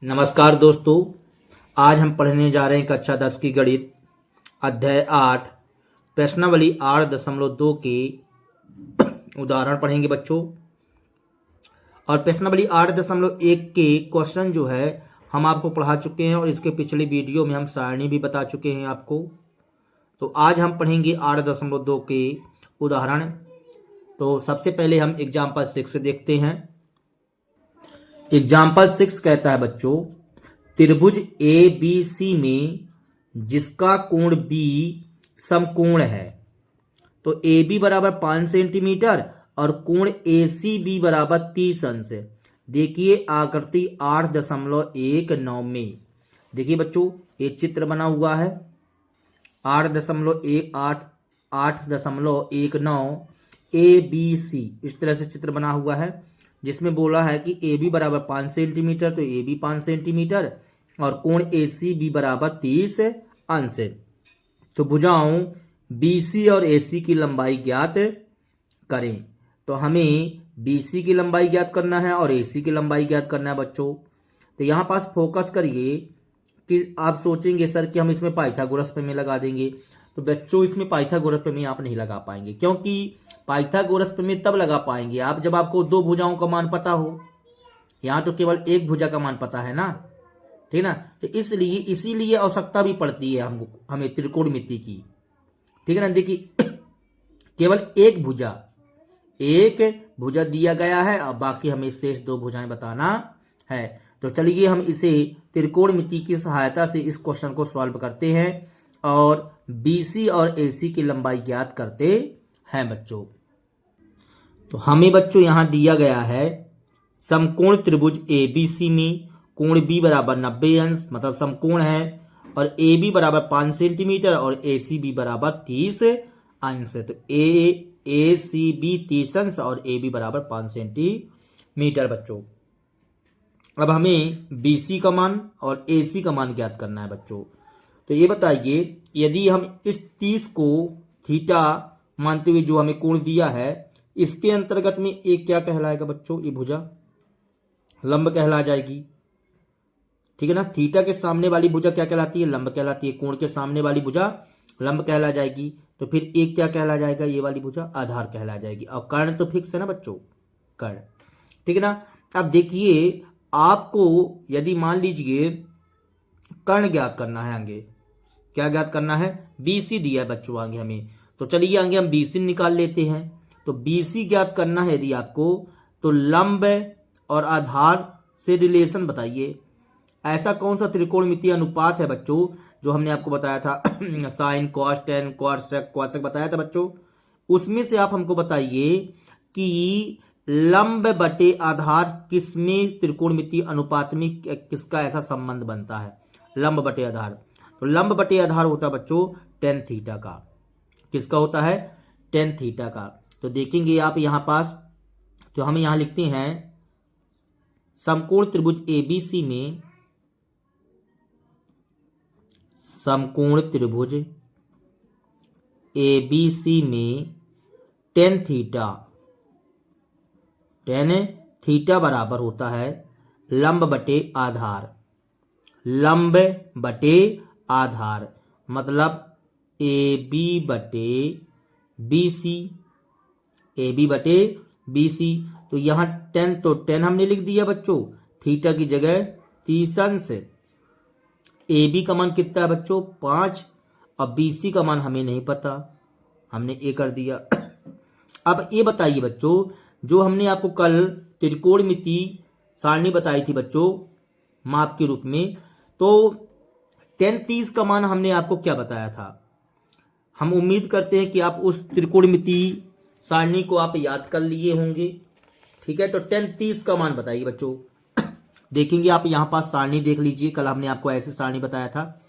नमस्कार दोस्तों। आज हम पढ़ने जा रहे हैं कक्षा 10 की गणित अध्याय 8 प्रश्नावली 8.2 के उदाहरण पढ़ेंगे बच्चों। और प्रश्नावली 8.1 के क्वेश्चन जो है हम आपको पढ़ा चुके हैं और इसके पिछले वीडियो में हम सारणी भी बता चुके हैं आपको। तो आज हम पढ़ेंगे 8.2 के उदाहरण। तो सबसे पहले हम एग्जाम्पल 6 देखते हैं। एग्जाम्पल 6 कहता है बच्चों, त्रिभुज ए बी सी में जिसका कोण बी समकोण है, तो ए बी बराबर 5 सेंटीमीटर और कोण ए सी बी बराबर 30 अंश है। देखिए आकृति 8.19 में। देखिए बच्चों, एक चित्र बना हुआ है 8.19 ए बी सी, इस तरह से चित्र बना हुआ है जिसमें बोला है कि ए बी बराबर 5 सेंटीमीटर, तो ए बी 5 सेंटीमीटर और कोण ए सी बी बराबर 30 अंश है। तो भुजाओं बी सी और ए सी की लंबाई ज्ञात करें। तो हमें बी सी की लंबाई ज्ञात करना है और ए सी की लंबाई ज्ञात करना है बच्चों। तो यहाँ पास फोकस करिए कि आप सोचेंगे सर कि हम इसमें पाइथागोरस प्रमेय लगा देंगे। तो बच्चों इसमें पाइथागोरस प्रमेय आप नहीं लगा पाएंगे, क्योंकि पाइथागोरस प्रमेय तब लगा पाएंगे आप जब आपको दो भुजाओं का मान पता हो। यहाँ तो केवल एक भुजा का मान पता है ना, ठीक ना। तो इसलिए इसीलिए आवश्यकता भी पड़ती है हमको, हमें त्रिकोणमिति की, ठीक है ना। देखिए केवल एक भुजा दिया गया है और बाकी हमें शेष दो भुजाएं बताना है। तो चलिए हम इसे त्रिकोणमिति की सहायता से इस क्वेश्चन को सॉल्व करते हैं और बीसी और एसी की लंबाई ज्ञात करते हैं बच्चों। तो हमें बच्चों यहां दिया गया है समकोण त्रिभुज ए बी सी में कोण बी बराबर 90 अंश, मतलब समकोण है, और ए बी बराबर 5 सेंटीमीटर और ए सी बी बराबर 30 अंश है। तो ए सी बी 30 अंश और ए बी बराबर 5 सेंटीमीटर बच्चों। अब हमें बी सी का मान और ए सी का मान ज्ञात करना है बच्चों। तो ये बताइए, यदि हम इस 30 को थीटा मानते हुए जो हमें कोण दिया है, इसके अंतर्गत में एक क्या कहलाएगा बच्चों, ये भुजा लंब कहला जाएगी, ठीक है ना। थीटा के सामने वाली भुजा क्या कहलाती है, लंब कहलाती है। कोण के सामने वाली भुजा लंब कहला जाएगी। तो फिर एक क्या कहला जाएगा, ये वाली भुजा आधार कहला जाएगी। और कर्ण तो फिक्स है ना बच्चों, कर्ण, ठीक है ना। अब देखिए आपको यदि मान लीजिए कर्ण ज्ञात करना है, आगे क्या ज्ञात करना है, बीसी दिया है बच्चों आगे हमें। तो चलिए आगे हम बीसी निकाल लेते हैं। तो बीसी ज्ञात करना है यदि आपको, तो लंब और आधार से रिलेशन बताइए। ऐसा कौन सा त्रिकोणमितीय अनुपात है बच्चों जो हमने आपको बताया था साइन कॉस टेन कॉसेक बताया था बच्चों। उसमें से आप हमको बताइए कि लंब बटे आधार किसमें त्रिकोणमितीय अनुपात में किसका ऐसा संबंध बनता है, लंब बटे आधार। तो लंब बटे आधार होता है बच्चों टेन थीटा का। किसका होता है, टेन थीटा का। तो देखेंगे आप यहां पास, तो हम यहां लिखते हैं समकोण त्रिभुज एबीसी में, समकोण त्रिभुज एबीसी में टेन थीटा बराबर होता है लंब बटे आधार। लंब बटे आधार मतलब ए बी बटे बी सी, ए बी बटे बी सी। तो यहां 10, तो 10 हमने लिख दिया बच्चों, थीटा की जगह 30 अंश। ए बी का मान कितना है बच्चों, 5, और बी सी का मान हमें नहीं पता, हमने ए कर दिया। अब ये बताइए बच्चों, जो हमने आपको कल त्रिकोणमिति सारणी बताई थी बच्चों माप के रूप में, तो 10 30 का मान हमने आपको क्या बताया था। हम उम्मीद करते हैं कि आप उस त्रिकोणमिति सारणी को आप याद कर लिए होंगे, ठीक है। तो 10 30 का मान बताइए बच्चों। देखेंगे आप यहां पास सारणी देख लीजिए, कल हमने आपको ऐसे सारणी बताया था।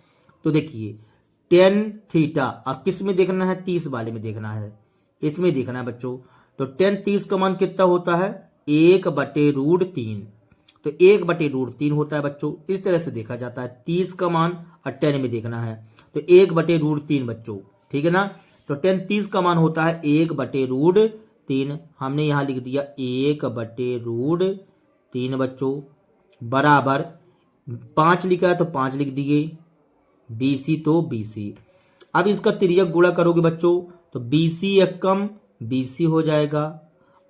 तो देखिए 10 थीटा, और किस में देखना है, 30 वाले में देखना है, इसमें देखना है बच्चों। तो 10 30 का मान कितना होता है, 1/√3। तो 1/√3 होता है बच्चों। इस तरह से देखा जाता है, 30 का मान और 10 में देखना है, तो 1/√3 बच्चों, ठीक है ना। तो 10 30 का मान होता है 1/√3। हमने यहां लिख दिया 1/√3 बच्चों, बराबर 5 लिखा है तो 5 लिख दिए, BC तो BC। अब इसका तिर्यक गुणा करोगे बच्चों तो BC एकम BC हो जाएगा,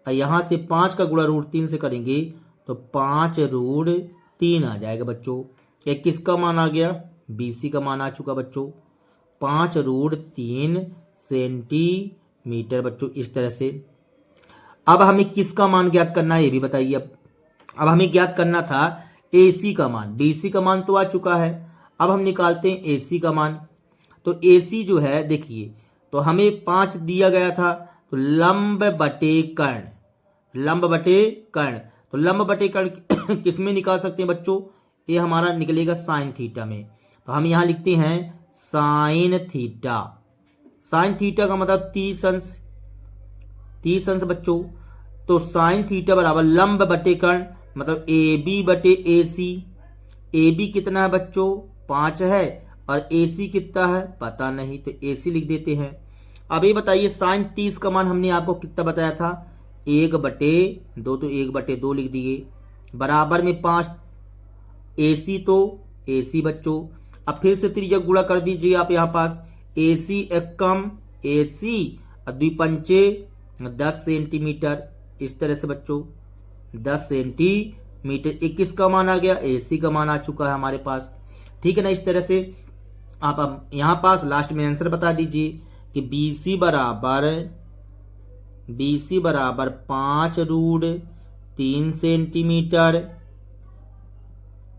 और यहाँ से 5 का गुणा √3 से करेंगे तो 5 √3 आ जाएगा बच्चों। ये किसका मान आ गया? BC का मान आ चुका बच्चों, 5 √3 सेंटीमीटर बच्चों। इस तरह से अब हमें किसका मान ज्ञात करना है ये भी बताइए। अब हमें ज्ञात करना था AC का मान, BC का मान तो आ चुका है, अब हम निकालते हैं AC का मान। तो AC जो है देखिए, तो हमें 5 दिया गया था, तो लंब बटे कर्ण, लंब बटे कर्ण, तो लंब बटे कर्ण किस में निकाल सकते हैं बच्चों? ये हमारा निकलेगा साइन थीटा में। तो हम यहाँ लिखते हैं साइन थीटा। साइन थीटा का मतलब 30 अंश, 30 अंश बच्चों। तो साइन थीटा बराबर लंब बटे कर्ण मतलब AB बटे AC। AB कितना है बच्चों? 5 है, और AC कितना है पता नहीं, तो AC लिख देते हैं। अब ये बताइए साइन 30 का मान हमने आपको कितना बताया था? 1/2, तो 1/2 लिख दिए, बराबर में 5, AC तो AC बच्चों। अब फिर से त्रिज्या गुणा कर दीजिए आप यहाँ पास, AC एकम AC और द्विपंचे 10 सेंटीमीटर। इस तरह से बच्चों 10 सेंटीमीटर। 21 का मान आ गया, AC का मान आ चुका है हमारे पास, ठीक है ना। इस तरह से आप अब यहाँ पास लास्ट में आंसर बता दीजिए कि BC बराबर 5 √3 सेंटीमीटर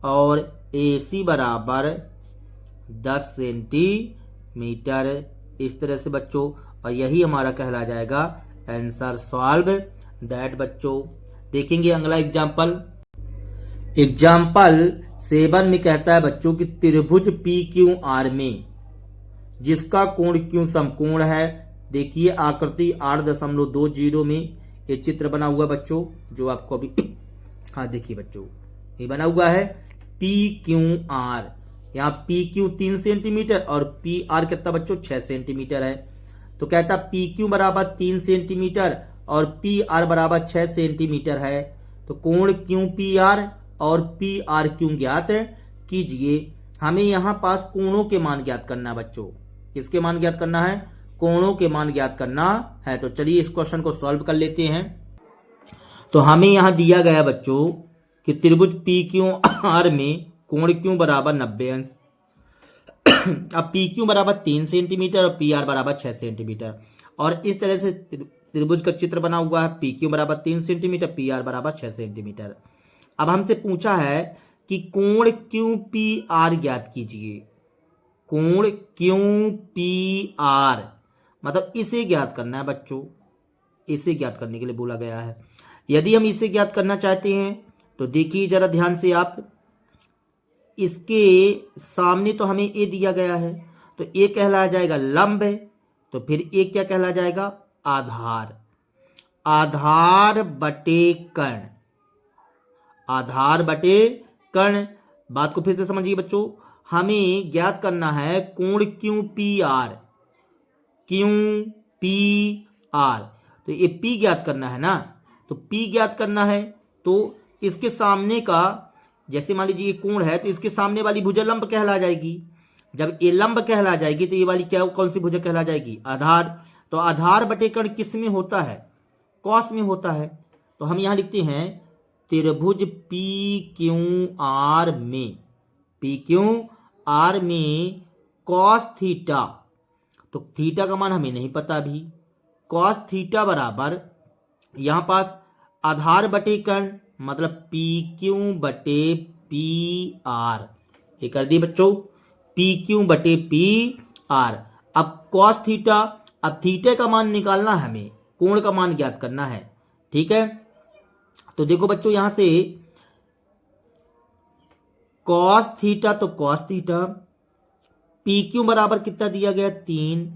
और AC बराबर 10 सेंटीमीटर। इस तरह से बच्चों, और यही हमारा कहला जाएगा आंसर सॉल्व दैट बच्चों। देखेंगे अगला एग्जाम्पल। एग्जाम्पल 7 में कहता है बच्चों कि त्रिभुज PQR में जिसका कोण Q समकोण है। देखिए आकृति 8.20 में ये चित्र बना हुआ बच्चों, जो आपको अभी हाँ देखिए बच्चों, ये बना हुआ है PQR। यहाँ PQ 3 सेंटीमीटर और PR कितना बच्चों? 6 सेंटीमीटर है। तो कहता PQ बराबर 3 सेंटीमीटर और PR बराबर 6 सेंटीमीटर है। तो कोण QPR और PRQ ज्ञात कीजिए। हमें यहाँ पास कोणों के मान ज्ञात करना है बच्चों। किसके मान ज्ञात करना है? कोणों के मान ज्ञात करना है। तो चलिए इस क्वेश्चन को सॉल्व कर लेते हैं। तो हमें यहाँ दिया गया बच्चों कि त्रिभुज PQR में कोण Q बराबर 90 अंश। अब PQ बराबर 3 सेंटीमीटर और PR बराबर 6 सेंटीमीटर, और इस तरह से त्रिभुज का चित्र बना हुआ है। PQ बराबर 3 सेंटीमीटर, PR बराबर 6 सेंटीमीटर। अब हमसे पूछा है कि कोण QPR ज्ञात कीजिए। कोण QPR मतलब इसे ज्ञात करना है बच्चों, इसे ज्ञात करने के लिए बोला गया है। यदि हम इसे ज्ञात करना चाहते हैं तो देखिए जरा ध्यान से आप, इसके सामने तो हमें ए दिया गया है, तो ए कहला जाएगा लंब, तो फिर ए क्या कहला जाएगा? आधार। आधार बटे कर्ण, आधार बटे कर्ण। बात को फिर से समझिए बच्चों, हमें ज्ञात करना है कोण QPR। QPR तो ये P ज्ञात करना है ना, तो P ज्ञात करना है तो इसके सामने का, जैसे मान लीजिए ये कोण है, तो इसके सामने वाली भुजा लंब कहला जाएगी। जब ये लंब कहला जाएगी तो ये वाली क्या, कौन सी भुजा कहला जाएगी? आधार। तो आधार बटे कर्ण किस में होता है? कॉस में होता है। तो हम यहाँ लिखते हैं त्रिभुज PQR में, PQR में कॉस थीटा, तो थीटा का मान हमें नहीं पता अभी। कॉस थीटा बराबर यहाँ पास आधार बटे कर्ण मतलब PQ बटे PR। ये कर दिए बच्चों, PQ बटे PR। अब कॉस थीटा, अब थीटा का मान निकालना है हमें, कोण का मान ज्ञात करना है, ठीक है। तो देखो बच्चों यहां से कॉस थीटा, तो कॉस थीटा PQ बराबर कितना दिया गया? 3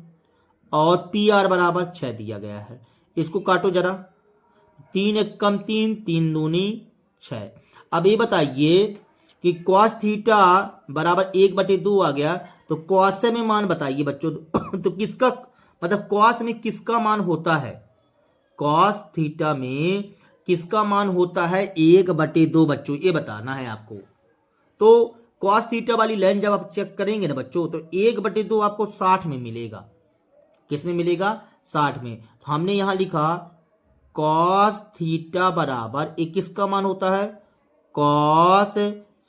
और PR बराबर 6 दिया गया है। इसको काटो जरा, 3 एक कम 3, 3 दूनी 6। अब ये बताइए कि कॉस थीटा बराबर 1/2 आ गया, तो कॉस में मान बताइए बच्चों तो किसका मतलब कॉस में किसका मान होता है? कॉस थीटा में किसका मान होता है? 1/2 बच्चों, ये बताना है आपको। तो cos थीटा वाली लाइन जब आप चेक करेंगे ना बच्चों, तो 1/2 आपको 60 में मिलेगा। किस में मिलेगा? 60 में। तो हमने यहां लिखा cos थीटा बराबर एक किसका मान होता है? cos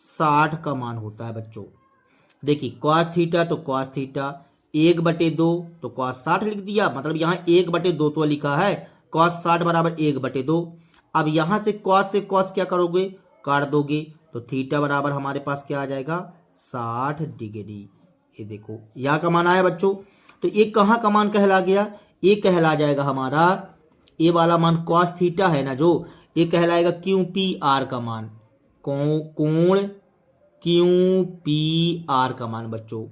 60 का मान होता है बच्चों। देखिए cos थीटा तो cos थीटा, 1/2 तो cos 60 लिख दिया, मतलब यहाँ 1/2 तो लिखा है, cos 60 बराबर 1/2। अब यहाँ से cos क्या करोगे? काट दोगे, तो थीटा बराबर हमारे पास क्या आ जाएगा? 60 डिग्री। ये देखो यहाँ का मान आया बच्चों। तो ये कहाँ का मान कहला गया? ये कहला जाएगा हमारा, ये वाला मान cos थीटा है ना जो, ये कहलाएगा QPR का मान, कोण QPR का मान बच्चों,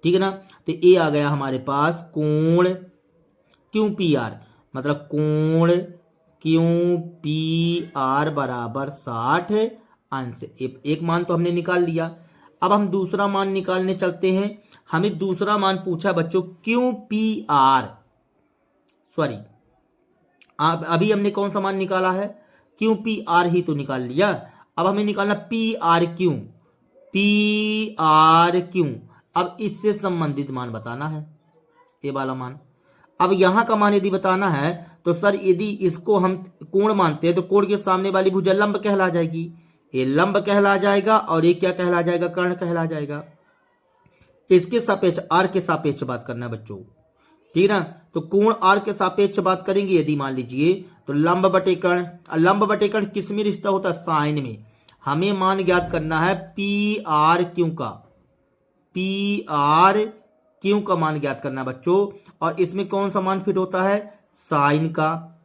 ठीक है ना। तो ये आ गया हमारे पास कोण QPR, मतलब कोण QPR बराबर 60 अंश। एक मान तो हमने निकाल लिया। अब हम दूसरा मान निकालने चलते हैं। हमें दूसरा मान पूछा बच्चों QPR, सॉरी अभी हमने कौन सा मान निकाला है? QPR ही तो निकाल लिया। अब हमें निकालना PRQ, PRQ। अब इससे संबंधित मान बताना है, ये वाला मान। अब यहां का मान यदि बताना है तो सर यदि इसको हम कोण मानते हैं तो कोण के सामने वाली भुजा लंब कहला जाएगी, ये लंब कहला जाएगा, और ये क्या कहला जाएगा? कर्ण कहला जाएगा। इसके सापेक्ष आर के सापेक्ष बात करना है बच्चों, ठीक है ना। तो कोण आर के सापेक्ष बात करेंगे यदि मान लीजिए, तो लंब बटे कर्ण। लंब बटे कर्ण किस में रिश्ता होता है? साइन में। हमें मान ज्ञात करना है PRQ का, PRQ का मान ज्ञात करना है बच्चों। और इसमें कौन सा मान फिट होता है? साइन का,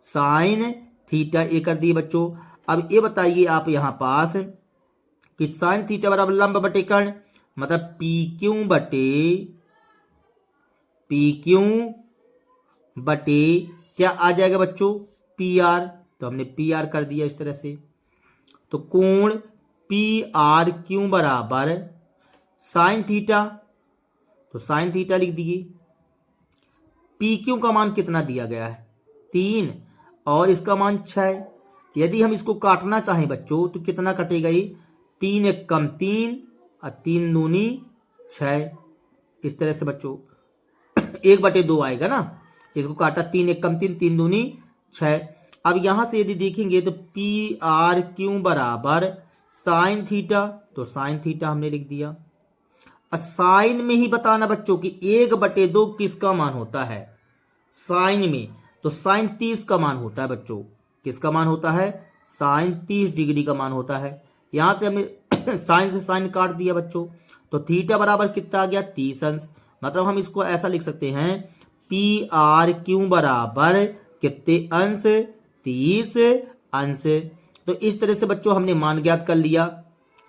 साइन थीटा। ये कर दिए बच्चों। अब ये बताइए आप यहां पास कि साइन थीटा बराबर लंब बटे कर्ण, मतलब PQ बटे क्या आ जाएगा बच्चों? PR। तो हमने PR कर दिया इस तरह से। तो कोण PRQ बराबर साइन थीटा, तो साइन थीटा लिख दिए। PQ का मान कितना दिया गया है? 3, और इसका मान 6। यदि हम इसको काटना चाहें बच्चों तो कितना कटेगा? ये 3 एक कम 3 और 3 दूनी 6, इस तरह से बच्चों 1/2 आएगा ना। इसको काटा 3 एक कम 3, 3 दूनी 6। अब यहां से यदि देखेंगे तो PRQ बराबर साइन थीटा, तो साइन थीटा हमने लिख दिया। साइन में ही बताना बच्चों कि 1/2 किसका मान होता है? साइन में तो साइन 30 का मान होता है बच्चों। किसका मान होता है? साइन 30 डिग्री का मान होता है। यहां से हमने साइन से साइन काट दिया बच्चों, तो थीटा बराबर कितना आ गया? 30 अंश। मतलब हम इसको ऐसा लिख सकते हैं, PRQ बराबर कितने अंश? 30 अंश। तो इस तरह से बच्चों हमने मान ज्ञात कर लिया।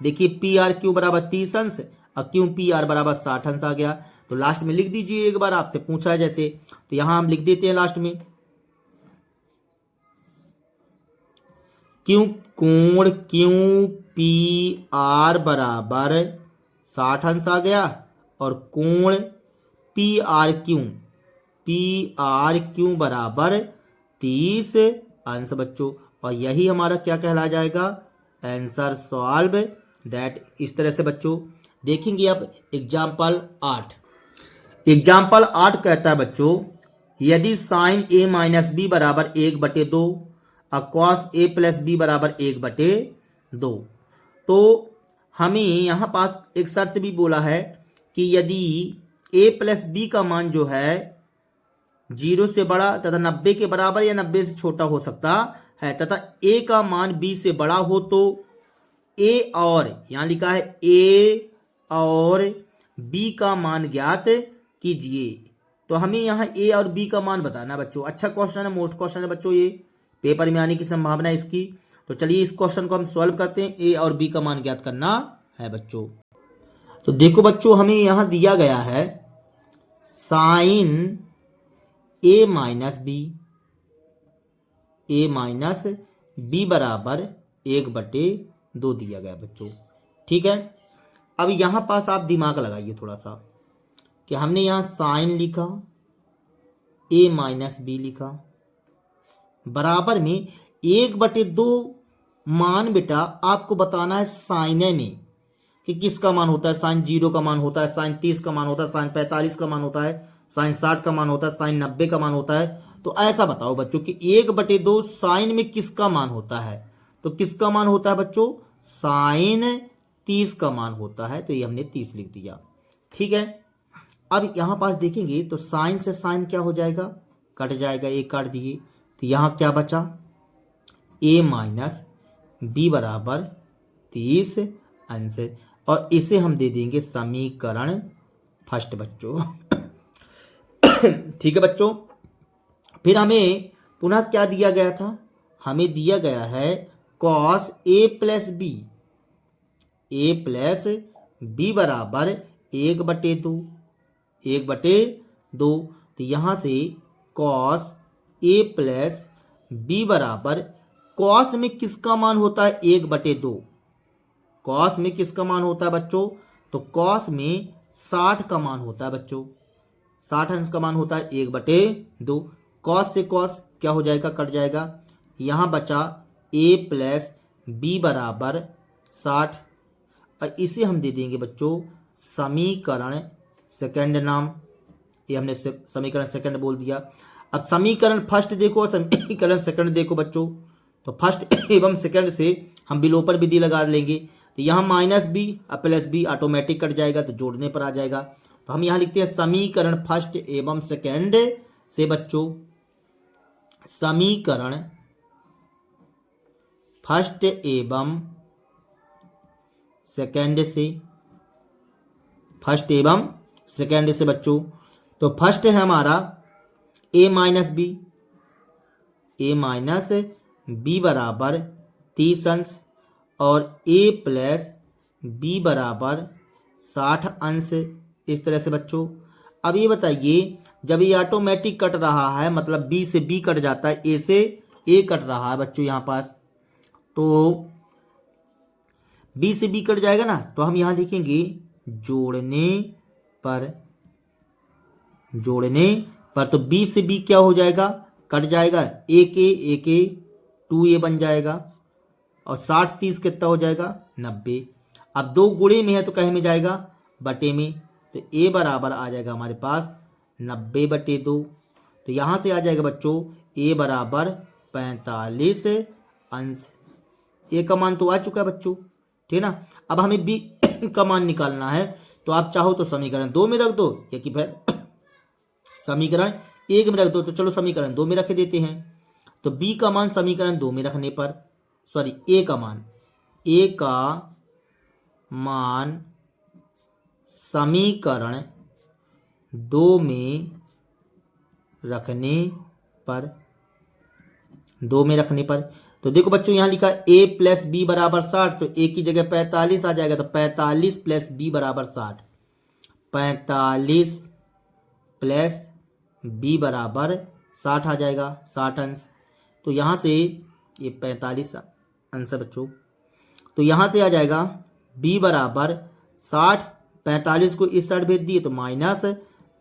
देखिए PRQ बराबर 30 अंश और QPR बराबर 60 अंश आ गया। तो लास्ट में लिख दीजिए, एक बार आपसे पूछा है जैसे, तो यहां हम लिख देते हैं लास्ट में कोण QPR बराबर 60 अंश आ गया, और कोण PRQ बराबर 30 अंश बच्चों। और यही हमारा क्या कहला जाएगा? Answer solve that. इस तरह से बच्चों देखेंगे अब एग्जाम्पल 8। एग्जाम्पल 8 कहता है बच्चों, यदि साइन A माइनस बी बराबर 1/2 और कॉस A प्लस बी बराबर 1/2, तो हमें यहाँ पास एक शर्त भी बोला है कि यदि A प्लस बी का मान जो है 0 से बड़ा तथा 90 के बराबर या 90 से छोटा हो सकता है, तथा A का मान B से बड़ा हो, तो A और यहाँ लिखा है A और B का मान ज्ञात कीजिए। तो हमें यहाँ A और B का मान बताना है बच्चों। अच्छा क्वेश्चन है, मोस्ट क्वेश्चन है बच्चों, ये पेपर में आने की संभावना है इसकी। तो चलिए इस क्वेश्चन को हम सॉल्व करते हैं। A और B का मान ज्ञात करना है बच्चों। तो देखो बच्चों, हमें यहाँ दिया गया है साइन A माइनस बी बराबर 1/2 दिया गया बच्चों, ठीक है। अब यहां पास आप दिमाग लगाइए थोड़ा सा कि हमने यहां साइन लिखा, A माइनस बी लिखा, बराबर में 1/2 मान बेटा आपको बताना है साइने में कि किसका मान होता है। साइन 0 का मान होता है, साइन 30 का मान होता है, साइन 45 का मान होता है, साइन 60 का मान होता है, साइन 90 का मान होता है। तो ऐसा बताओ बच्चों कि 1/2 साइन में किसका मान होता है। तो किसका मान होता है बच्चों, साइन 30 का मान होता है। तो ये हमने 30 लिख दिया, ठीक है। अब यहां पास देखेंगे तो साइन से साइन क्या हो जाएगा, कट जाएगा, एक काट दिए। तो यहां क्या बचा, a माइनस बी बराबर 30 अंश, और इसे हम दे देंगे समीकरण फर्स्ट बच्चों। ठीक है बच्चों। फिर हमें पुनः क्या दिया गया था, हमें दिया गया है cos a प्लस बी बराबर 1/2। तो यहां से cos a प्लस बी बराबर, cos में किसका मान होता है 1/2। cos में किसका मान होता है बच्चों, तो cos में 60 का मान होता है बच्चों, 60 अंश का मान होता है 1/2। cos से cos क्या हो जाएगा, कट जाएगा। यहां बचा a प्लस बी बराबर 60, और इसे हम दे देंगे बच्चों समीकरण सेकंड नाम। ये हमने समीकरण सेकंड बोल दिया। अब समीकरण फर्स्ट देखो, समीकरण सेकंड देखो बच्चों। तो फर्स्ट एवं सेकंड से हम विलोपन विधि लगा लेंगे। तो यहाँ माइनस बी और प्लस बी ऑटोमेटिक कट जाएगा, तो जोड़ने पर आ जाएगा। तो हम यहाँ लिखते हैं समीकरण फर्स्ट एवं सेकंड से बच्चों, समीकरण फर्स्ट एवं सेकंड से बच्चों। तो फर्स्ट है हमारा a माइनस बी बराबर 30 अंश, और a प्लस बी बराबर 60 अंश, इस तरह से बच्चों। अब ये बताइए, जब ये ऑटोमेटिक कट रहा है, मतलब b से b कट जाता है, a से a कट रहा है बच्चों यहाँ पास, तो b से b कट जाएगा ना। तो हम यहाँ लिखेंगे जोड़ने पर तो b से b क्या हो जाएगा, कट जाएगा, एक ए 2a बन जाएगा, और 60 30 कितना हो जाएगा 90। अब 2 गुणे में है तो कहे में जाएगा, बटे में। तो a बराबर आ जाएगा हमारे पास 90/2। तो यहाँ से आ जाएगा बच्चों a बराबर 45 अंश। a का मान तो आ चुका है बच्चों, ठीक है ना। अब हमें b का मान निकालना है। तो आप चाहो तो समीकरण 2 में रख दो, या कि फिर समीकरण 1 में रख दो। तो चलो समीकरण 2 में रख देते हैं। तो b का मान समीकरण 2 में रखने पर, सॉरी a का मान समीकरण 2 में रखने पर, तो देखो बच्चों यहाँ लिखा a प्लस बी बराबर 60, तो a की जगह 45 आ जाएगा। तो 45 प्लस बी बराबर 60, 45 प्लस बी बराबर 60 आ जाएगा, 60 अंश। तो यहाँ से ये 45 अंश है बच्चों। तो यहाँ से आ जाएगा b बराबर 60, 45 को इस साइड भेज दिए तो माइनस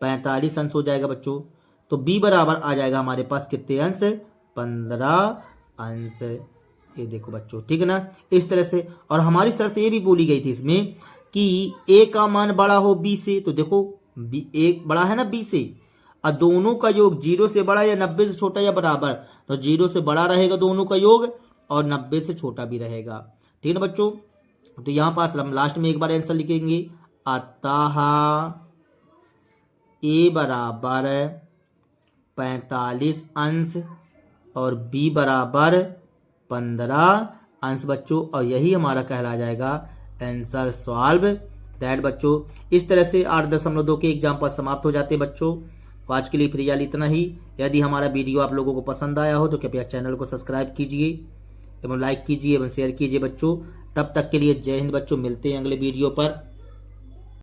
45 अंश हो जाएगा बच्चों। तो b बराबर आ जाएगा हमारे पास कितने अंश, 15 अंश। ये देखो बच्चों, ठीक है ना, इस तरह से। और हमारी शर्त ये भी बोली गई थी इसमें कि a का मान बड़ा हो b से। तो देखो b a बड़ा है ना b से, और दोनों का योग 0 से बड़ा या 90 से छोटा या बराबर, तो 0 से बड़ा रहेगा दोनों का योग, और 90 से छोटा भी रहेगा, ठीक है ना बच्चों। तो यहाँ पास हम लास्ट में एक बार आंसर लिखेंगे, अतः a बराबर 45 अंश और b बराबर 15 अंश बच्चों। और यही हमारा कहला जाएगा आंसर सॉल्व दैट बच्चों। इस तरह से 8.2 के एग्जाम्पल समाप्त हो जाते हैं बच्चों। तो आज के लिए फिलहाल इतना ही। यदि हमारा वीडियो आप लोगों को पसंद आया हो तो कृपया चैनल को सब्सक्राइब कीजिए एवं लाइक कीजिए एवं शेयर कीजिए बच्चों। तब तक के लिए जय हिंद बच्चों, मिलते हैं अगले वीडियो पर।